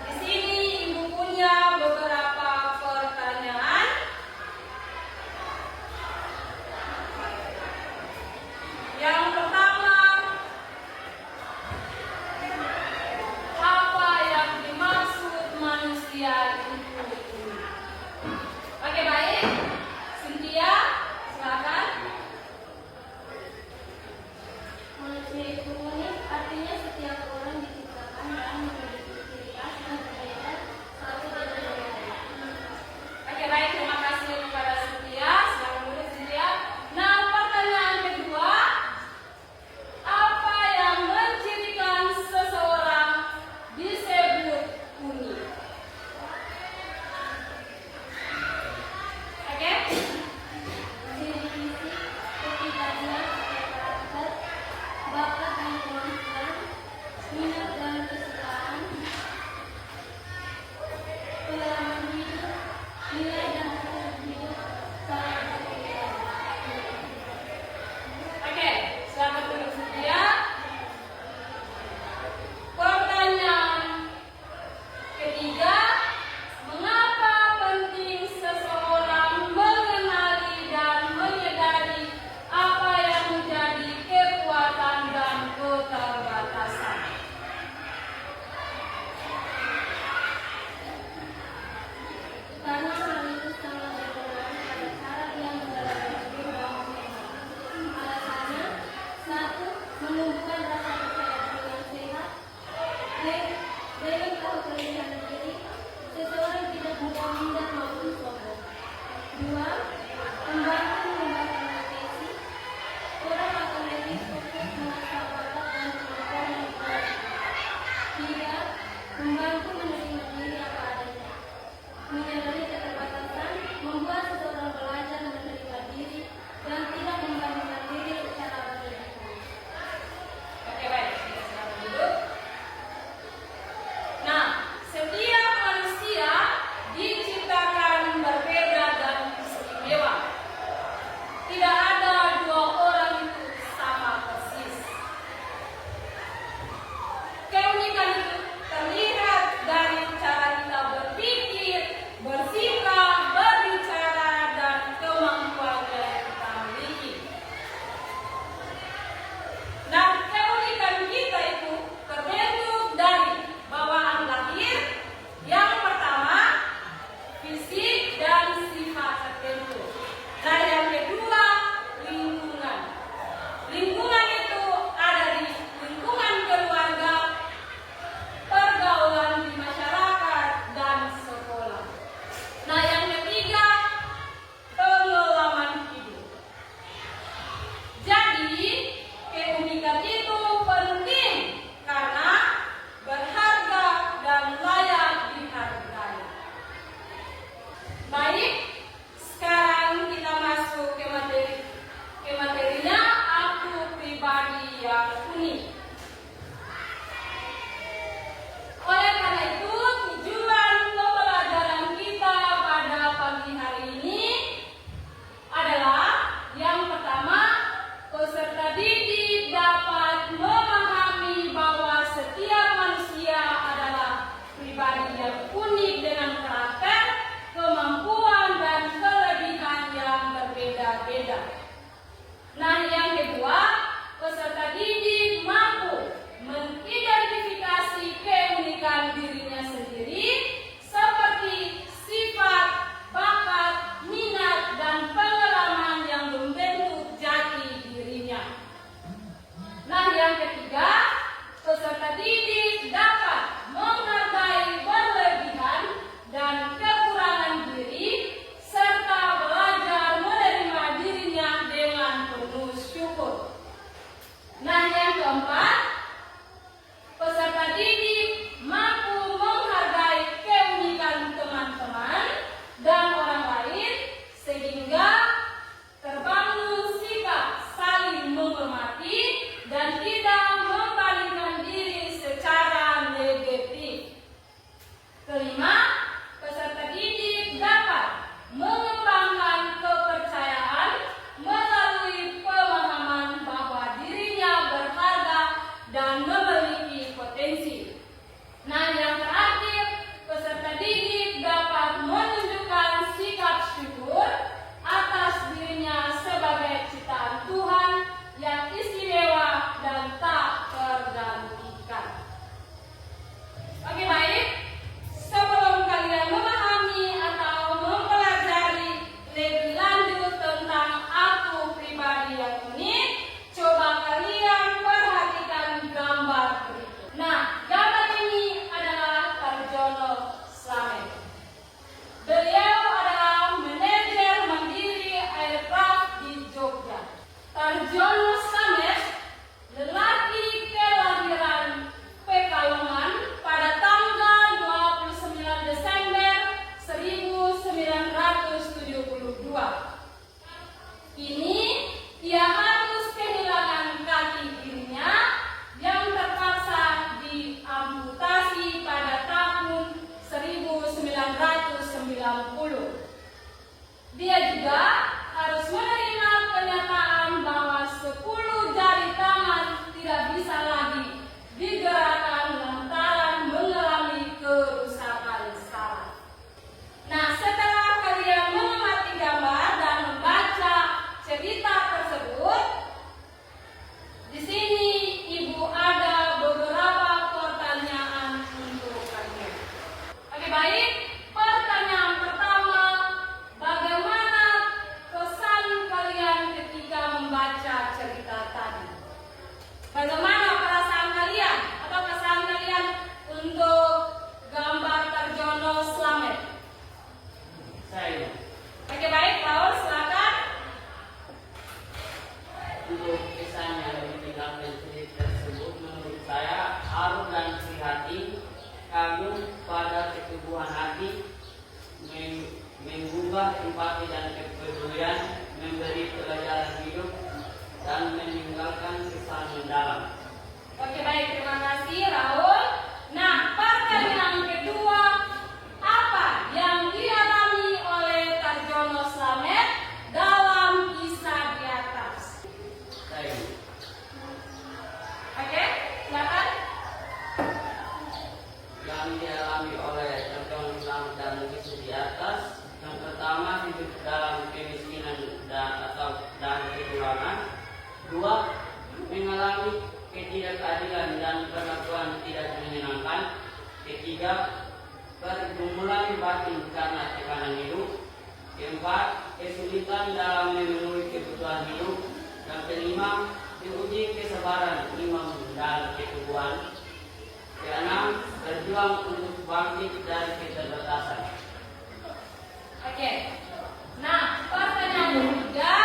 Di sini Ibu punya beberapa pertanyaan usia ibu ini. Oke, baik. Cynthia, silakan. Manusia itu unik, artinya setiap orang diciptakan dan memiliki ciri khas yang berbeda satu dari yang lain. Oke, baik. Terima kasih kepada Cynthia. Silakan dulu Cynthia. Nah, pertanyaan kedua, apa yang mencirikan seseorang disebut unik? kedua, empati dan kepedulian, memberi pelajaran hidup dan meninggalkan kesan mendalam. Oke, baik, terima kasih Raul. Nah, pertanyaan kedua, apa yang dialami oleh Tarjono Slamet dalam kisah di atas? Oke, silakan. Yang dialami oleh Tarjono Slamet dalam kisah di atas, yang pertama hidup dalam kemiskinan dan kekurangan. Dua, mengalami ketidakadilan dan perlakuan tidak menyenangkan. Ketiga, pergumulan batin karena tekanan hidup. Keempat, kesulitan dalam memenuhi kebutuhan hidup. Yang kelima, diuji kesabaran imam dan keteguhan. Keenam, berjuang untuk bangkit dari keterbatasan. Oke. Nah, pertanyaan ketiga,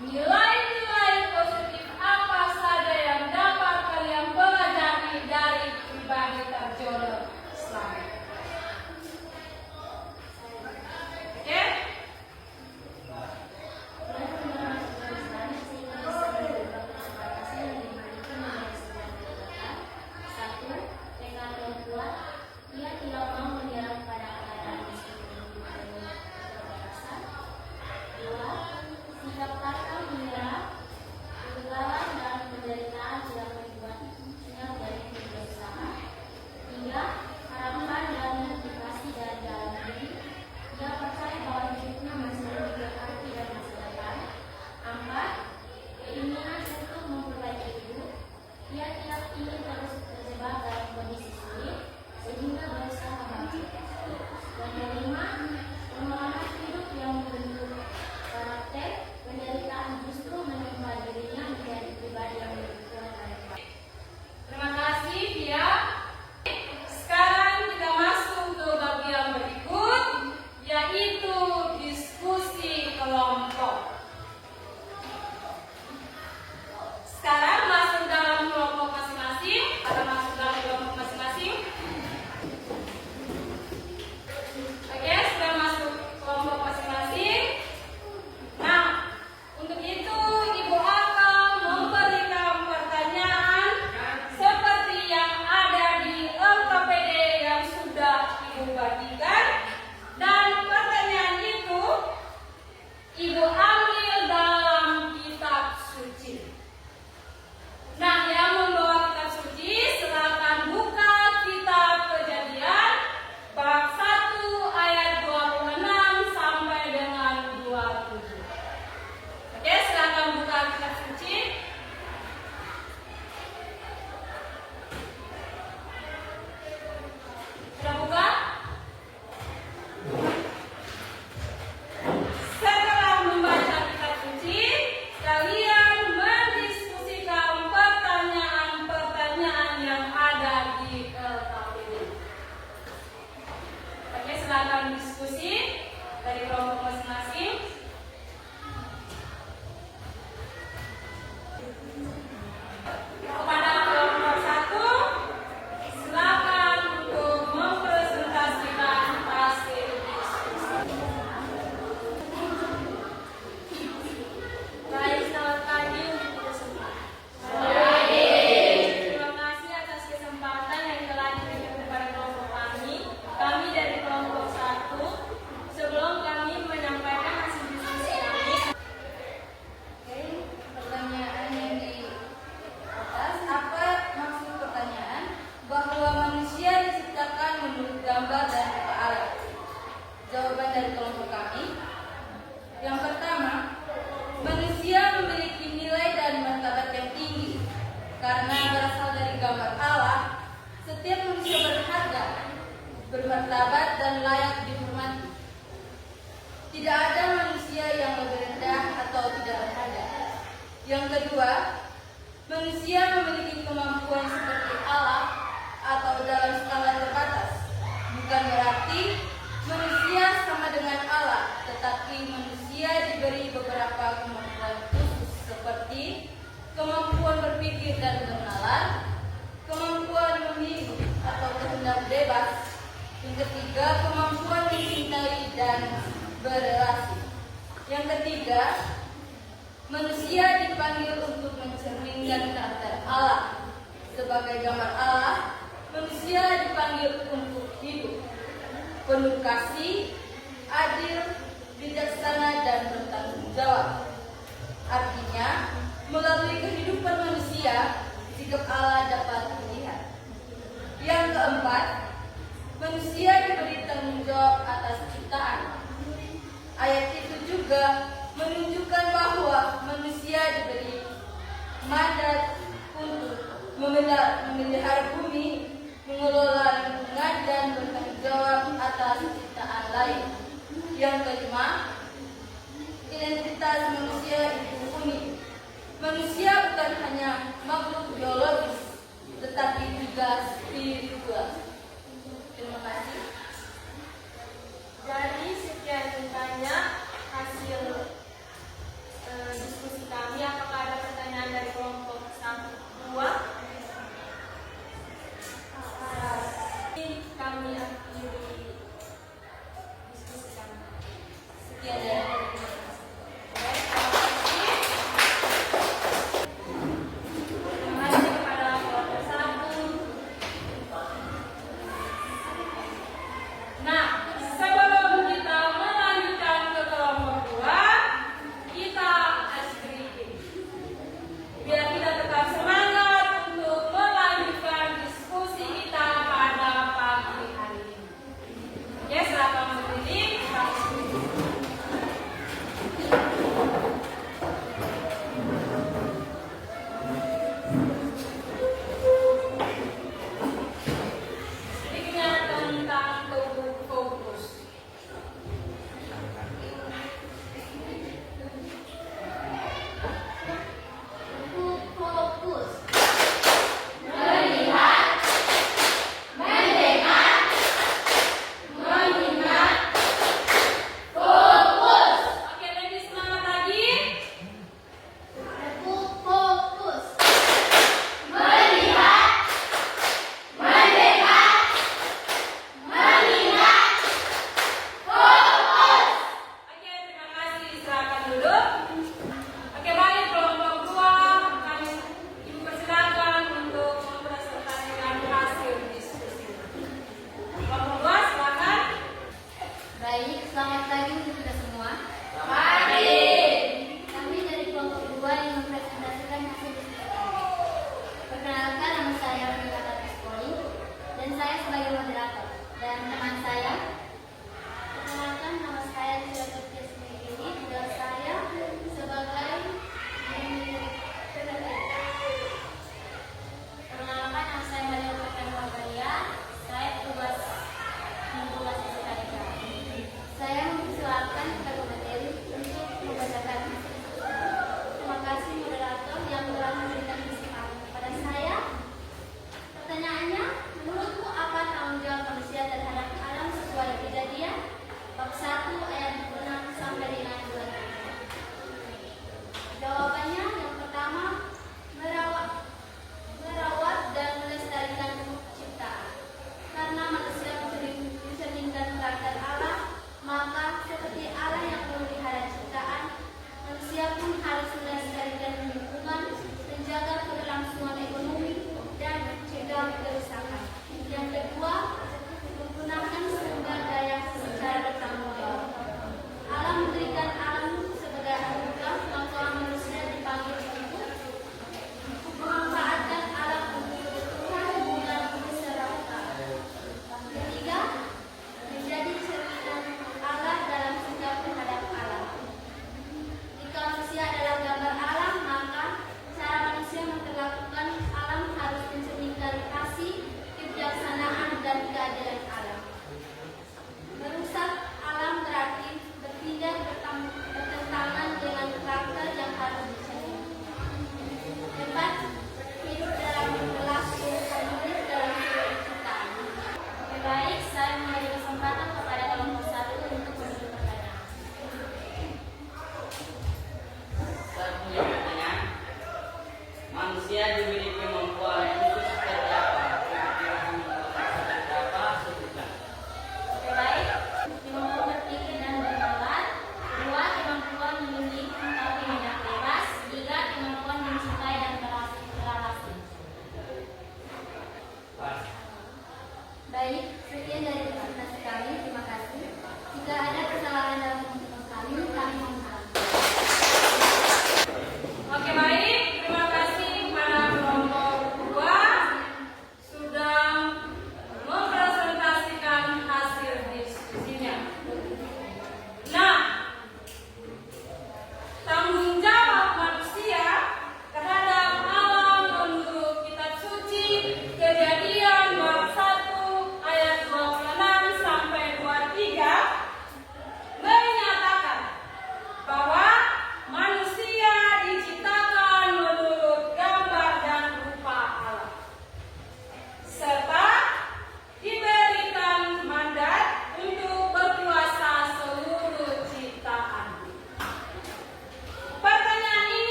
nilai-nilai positif apa saja yang dapat kalian pelajari dari pribadi Tarjono Slamet? Oke? Satu, tekad yang kuat. Ia tidak mau menyerah pada keadaan meskipun keterbatasan. Dua, sikap pantang menyerah. Kegagalan dan penderitaan tidak membuatnya berhenti berusaha. Tiga, harapan dan motivasi dari dalam diri. Ia percaya bahwa hidupnya masih memiliki arti dan masa depan. Empat, keinginan untuk memperbaiki hidup. Ia tidak ingin terus terjebak dalam kondisi sulit sehingga berusaha bangkit. Dan kelima, pengalaman hidup yang membentuk karakter. Penderitaan justru menimpa dirinya menjadi pribadi yang lebih kuat dan baik. Terima kasih, Pia. Sekarang kita masuk ke bagian berikut, yaitu diskusi kelompok. Sekarang masuk dalam kelompok masing-masing. Ada masuk dalam kelompok masing-masing. Oke, sudah masuk kelompok masing-masing. Nah, untuk itu Ibu akan memberikan pertanyaan seperti yang ada di LKPD yang sudah Ibu bagikan. Dan pertanyaan itu Ibu ambil dalam kitab suci. Nah, yang membawa kitab suci silakan buka kitab Kejadian bab 1 ayat 26 sampai dengan 27. Oke, silakan buka kitab suci. Sudah buka? Setelah membaca kitab suci, kalian mendiskusikan pertanyaan-pertanyaan yang ada di LKPD. Oke, silakan diskusi dari kelompok masing-masing. Kepada kelompok 1, silakan untuk mempresentasikan hasil diskusi. Baik, selamat pagi untuk kita semua. Terima kasih atas kesempatan yang telah diberikan kepada kelompok kami. Kami dari kelompok 1. Sebelum kami menyampaikan hasil diskusi kami. Oke, pertanyaan yang di atas, apa maksud pertanyaan? Bahwa manusia diciptakan menurut gambar dan rupa Allah. Jawaban dari kelompok kami. Yang pertama, manusia memiliki nilai dan martabat yang tinggi. Karena berasal dari gambar Allah, setiap manusia berharga, bermartabat dan layak dihormati. Tidak ada manusia yang lebih rendah atau tidak berharga. Yang kedua, manusia memiliki kemampuan seperti Allah atau dalam skala terbatas. Bukan berarti manusia sama dengan Allah, tetapi manusia diberi beberapa kemampuan khusus seperti kemampuan berpikir dan bernalar, kemampuan memilih atau kehendak bebas. Yang ketiga, kemampuan mencintai dan berelasi. Yang ketiga, manusia dipanggil untuk mencerminkan karakter Allah. Sebagai gambar Allah, manusia dipanggil untuk hidup penuh kasih, adil, bijaksana, dan bertanggung jawab. Artinya, melalui kehidupan manusia, sikap Allah dapat terlihat. Yang keempat, manusia diberi tanggung jawab atas ciptaan. Ayat itu juga menunjukkan bahwa manusia diberi mandat untuk memelihara bumi, mengelola lingkungan, dan bertanggung jawab atas ciptaan lain. Yang kelima, identitas manusia itu unik. Manusia bukan hanya makhluk biologis, tetapi juga spiritual. Terima kasih. Dari sekian banyak hasil diskusi kami, apakah ada pertanyaan dari kelompok 1-2? Kami akhiri diskusi kami. Sekian dari Terima kasih kepada kelompok 1.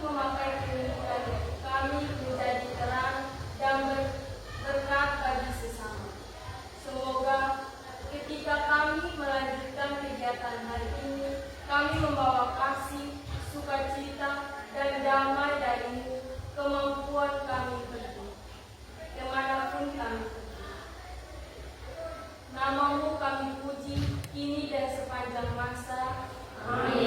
memakai keunikan kami menjadi terang dan berkat bagi sesama. Semoga ketika kami melanjutkan kegiatan hari ini, kami membawa kasih, sukacita, dan damai darimu, kemampuan kami pergi, kemanapun kami pergi. Namamu kami puji, kini dan sepanjang masa. Amin.